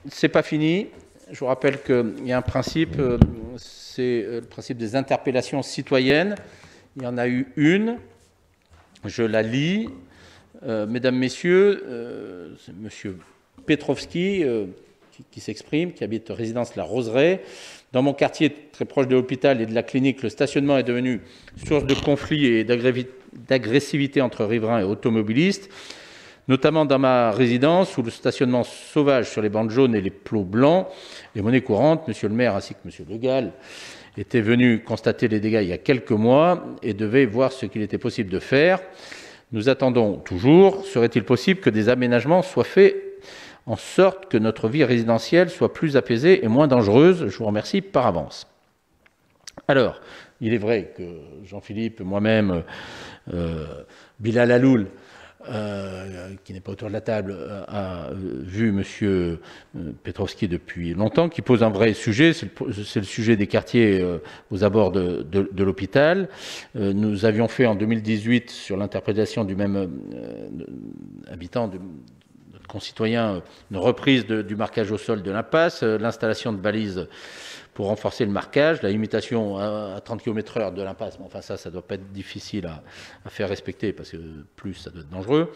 C'est pas fini. Je vous rappelle qu'il y a un principe, c'est le principe des interpellations citoyennes. Il y en a eu une. Je la lis. Mesdames, Messieurs, c'est Monsieur Petrovski qui s'exprime, qui habite résidence La Roseraie. Dans mon quartier, très proche de l'hôpital et de la clinique, le stationnement est devenu source de conflits et d'agressivité entre riverains et automobilistes, notamment dans ma résidence où le stationnement sauvage sur les bandes jaunes et les plots blancs est monnaie courante. Monsieur le maire ainsi que Monsieur Le Gall étaient venus constater les dégâts il y a quelques mois et devaient voir ce qu'il était possible de faire. Nous attendons toujours. Serait-il possible que des aménagements soient faits en sorte que notre vie résidentielle soit plus apaisée et moins dangereuse? Je vous remercie par avance. Alors, il est vrai que Jean-Philippe, moi-même, Bilal Haloul, qui n'est pas autour de la table, a vu M. Petrovski depuis longtemps, qui pose un vrai sujet, c'est le sujet des quartiers aux abords de l'hôpital. Nous avions fait en 2018, sur l'interprétation du même habitant, de notre concitoyen, une reprise du marquage au sol de l'impasse, l'installation de balises pour renforcer le marquage, la limitation à 30 km/h de l'impasse. Bon, enfin, ça ne doit pas être difficile à faire respecter, parce que plus, ça doit être dangereux.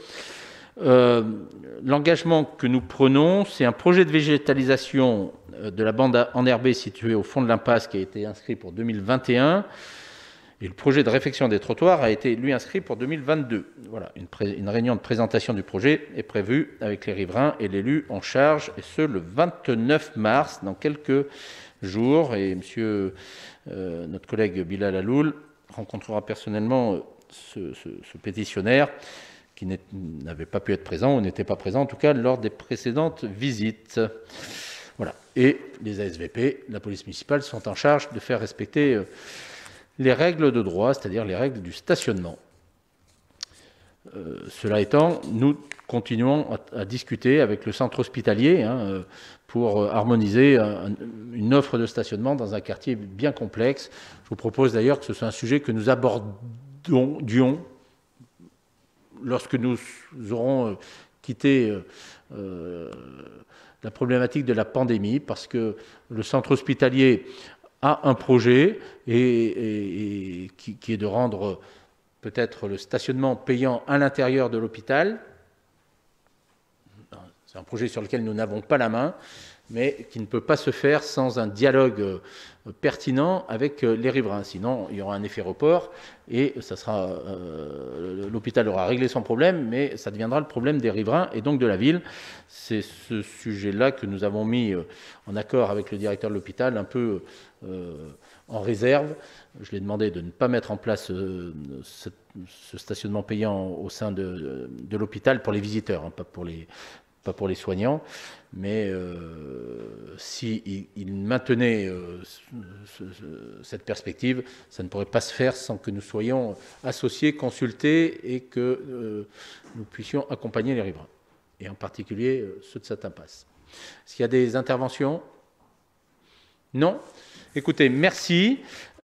L'engagement que nous prenons, c'est un projet de végétalisation de la bande enherbée située au fond de l'impasse qui a été inscrit pour 2021. Et le projet de réfection des trottoirs a été, lui, inscrit pour 2022. Voilà, une réunion de présentation du projet est prévue avec les riverains et l'élu en charge, et ce, le 29 mars, dans quelques jours. Et notre collègue Bilal Haloul rencontrera personnellement ce pétitionnaire qui n'avait pas pu être présent, ou n'était pas présent, en tout cas, lors des précédentes visites. Voilà. Et les ASVP, la police municipale, sont en charge de faire respecter les règles de droit, c'est-à-dire les règles du stationnement. Cela étant, nous continuons à discuter avec le centre hospitalier pour harmoniser une offre de stationnement dans un quartier bien complexe. Je vous propose d'ailleurs que ce soit un sujet que nous abordions lorsque nous aurons quitté la problématique de la pandémie, parce que le centre hospitalier a un projet qui est de rendre peut-être le stationnement payant à l'intérieur de l'hôpital. C'est un projet sur lequel nous n'avons pas la main, mais qui ne peut pas se faire sans un dialogue pertinent avec les riverains. Sinon, il y aura un effet report et l'hôpital aura réglé son problème, mais ça deviendra le problème des riverains et donc de la ville. C'est ce sujet-là que nous avons mis en accord avec le directeur de l'hôpital, un peu en réserve. Je lui ai demandé de ne pas mettre en place ce stationnement payant au sein de l'hôpital pour les visiteurs, pas pour les soignants, mais s'il maintenait cette perspective, ça ne pourrait pas se faire sans que nous soyons associés, consultés et que nous puissions accompagner les riverains, et en particulier ceux de cette impasse. Est-ce qu'il y a des interventions? Non? Écoutez, merci.